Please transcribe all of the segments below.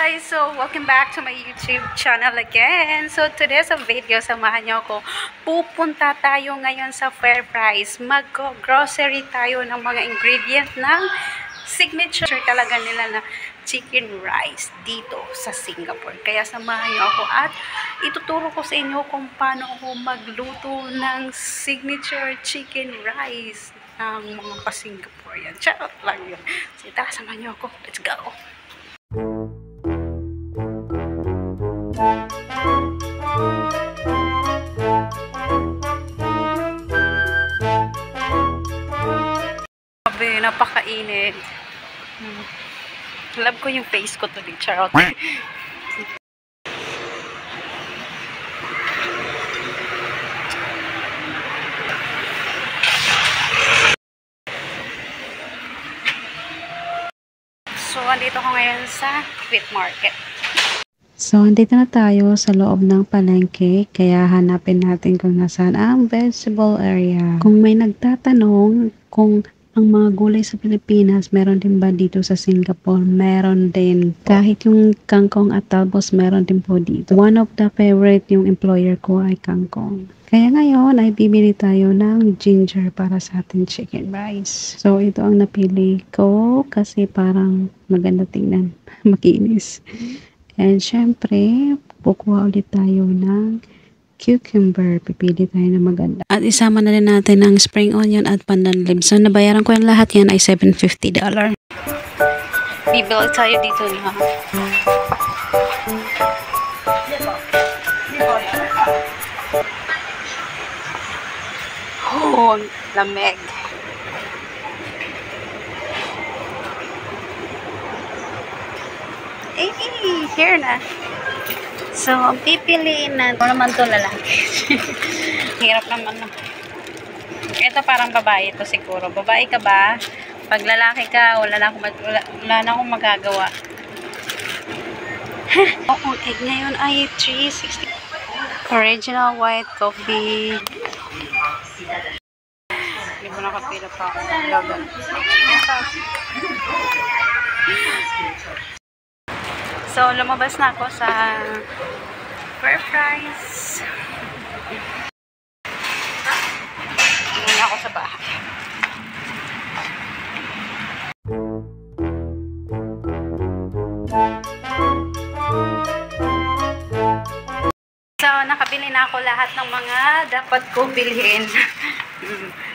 guys! So, welcome back to my YouTube channel again. So, today's video, samahan niyo ako. Pupunta tayo ngayon sa FairPrice. Mag-grocery tayo ng mga ingredient ng signature talaga nila na chicken rice dito sa Singapore. Kaya samahan niyo ako at ituturo ko sa inyo kung paano ako magluto ng signature chicken rice ng mga pa-Singaporean. Charot lang yun. So, tara, samahan niyo ako. Let's go! Grabe, napakainit. Love ko yung face ko today, charot. So, andito ko ngayon sa Wheat Market. So, andito na tayo sa loob ng palengke, kaya hanapin natin kung nasaan ang vegetable area. Kung may nagtatanong kung ang mga gulay sa Pilipinas, meron din ba dito sa Singapore? Meron din. Kahit yung kangkong at talbos, meron din po dito. One of the favorite yung employer ko ay kangkong. Kaya ngayon ay bibili tayo ng ginger para sa ating chicken rice. So, ito ang napili ko kasi parang maganda tingnan. Makinis. And syempre, kukuha ulit tayo ng cucumber. Pipili tayo na maganda. At isama na rin natin ang spring onion at pandan leaves. So, nabayaran ko yung lahat yan ay $750. Bibili tayo dito na. Oh, lamig. Here na. So, ang pipiliin na. Ano naman to lalaki? Hirap naman. Ito parang babae ito siguro. Babae ka ba? Pag lalaki ka, wala na akong magagawa. Oh, ang egg ngayon ay $3.60. Original white coffee. Hindi mo nakapila pa ako. Logan. So, lumabas na ako sa FairPrice. Muna ako sa bahay. So, nakabili na ako lahat ng mga dapat ko bilhin.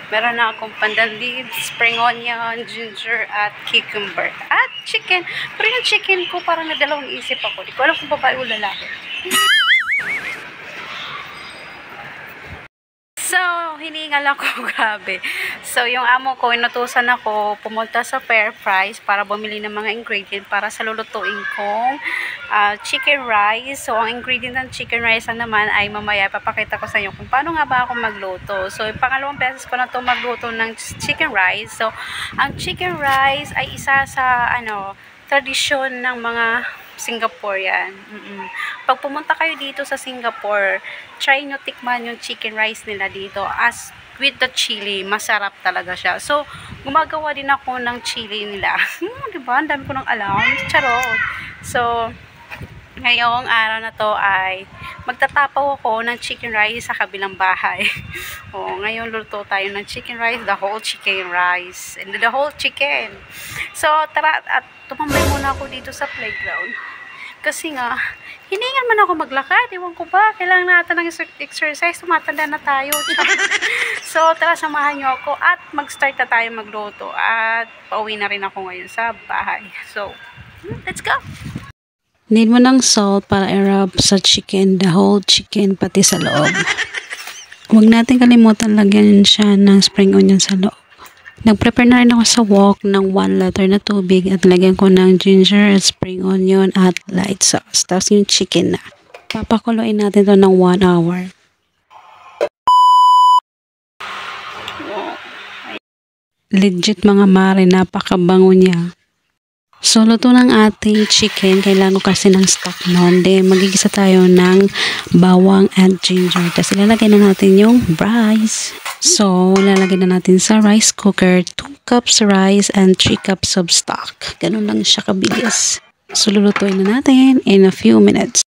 Meron na akong pandan leaves, spring onion, ginger, at cucumber. At chicken. Pero yung chicken ko parang nadalawang isip ako. Di ko alam kung babae o lalaki. So, hiningal ako. Grabe. So, yung amo ko, inutusan ako pumunta sa FairPrice para bumili ng mga ingredient para sa lulutuin kong chicken rice. So, ang ingredient ng chicken rice naman ay mamaya papakita ko sa inyo kung paano nga ba ako magluto. So, pangalawang beses ko na ito magluto ng chicken rice. So, ang chicken rice ay isa sa tradisyon ng mga Singaporean. Pag pumunta kayo dito sa Singapore, try nyo tikman yung chicken rice nila dito as with the chili. Masarap talaga siya. So, gumagawa din ako ng chili nila. Diba? Ang dami ko nang alam. Charot. So, ngayong araw na to ay magtatapaw ako ng chicken rice sa kabilang bahay. Ngayon luto tayo ng chicken rice, the whole chicken rice, and the whole chicken. So, tara, at tumambay muna ako dito sa playground. Kasi nga, hiningan man ako maglakad. Ewan ko ba, kailangan natin ng exercise. Tumatanda na tayo. So, tara, samahan nyo ako at mag-start na tayo magluto. At pauwi na rin ako ngayon sa bahay. So, let's go! Need mo ng salt para i-rub sa chicken, the whole chicken, pati sa loob. Huwag natin kalimutan lagyan siya ng spring onion sa loob. Nag-prepare na rin ako sa wok ng 1 liter na tubig at lagyan ko ng ginger at spring onion at light sauce. Tapos yung chicken na. Papakuluin natin to ng 1 hour. Legit mga mare, napakabango niya. So, luto ng ating chicken. Kailangan ko kasi ng stock noon. Then, magigisa tayo ng bawang at ginger. Tapos, ilalagay na natin yung rice. So, lalagay na natin sa rice cooker 2 cups rice and 3 cups of stock. Ganun lang siya kabilis. So, lulutuin na natin in a few minutes.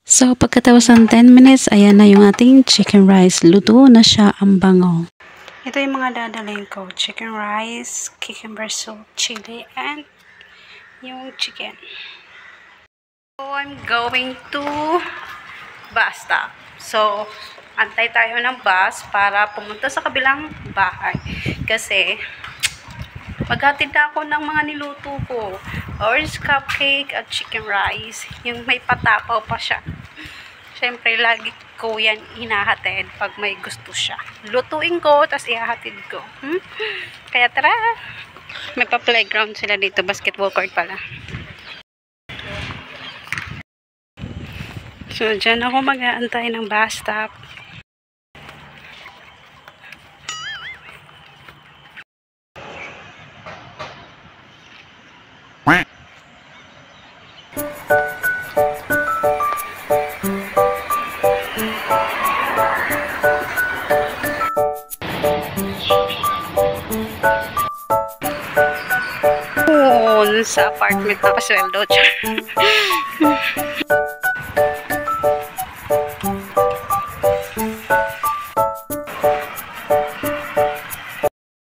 So, pagkatapos ng 10 minutes, ayan na yung ating chicken rice. Luto na siya, ang bango. Ito yung mga dadalhin ko. Chicken rice, cucumber soup, chili, and yung chicken. So, I'm going to bus stop. So, antay tayo ng bus para pumunta sa kabilang bahay. Kasi, maghatid na ako ng mga niluto ko. Orange cupcake at chicken rice. Yung may patapaw pa siya. Siyempre, lagi ko yan hinahatid pag may gusto siya. Lutuin ko, tapos ihahatid ko. Kaya tara! May pa-playground sila dito. Basketball court pala. So, dyan ako mag-aantay ng bus stop. Sa apartment na pasweldo.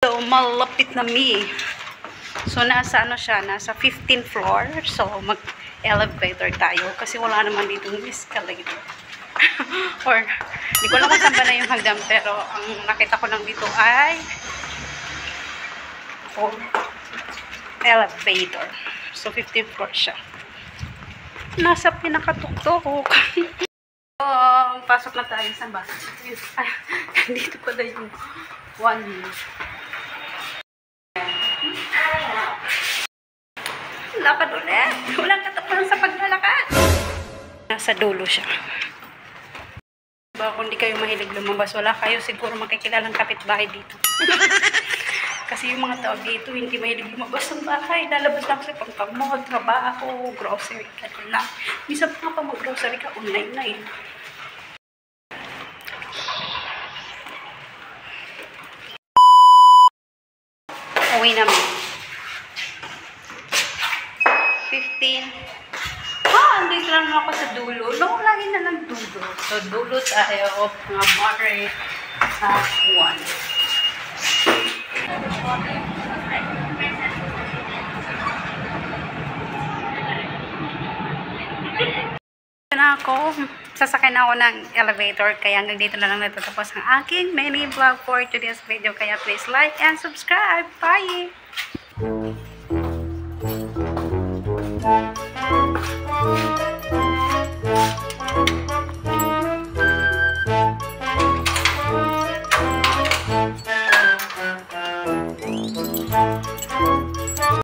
So, malapit na mi. So, nasa ano siya? Nasa 15th floor. So, mag-elevator tayo. Kasi wala naman dito escalator. Or, hindi ko lang kung saan ba na yung hagdan. Pero, ang nakita ko lang dito ay elevator. So, 15th floor siya. Nasa pinakatuktok. Pasok na tayo sa bus. Dito pala yung 1 year. Lakad ulit. Walang katapunan sa paglalakad. Nasa dulo siya. Baka kung di kayo mahilig lumabas, wala kayo siguro makikilalang kapitbahay dito. Kasi yung mga tao dito, hindi mahilig lumabas ng bahay. Lalabas lang sa pagpamod, trabaho, grocery, gano'n lang. Minsan pa mag-grocery ka, online na yun. Uwi namin. 15. Andito lang ako sa dulo. No, lagi na lang dulo. So, dulo tayo. Mga moderate sa 1. Na ako, sasakay na ako ng elevator, kaya hanggang dito na lang natatapos ang aking mini vlog for today's video, kaya please like and subscribe. Bye!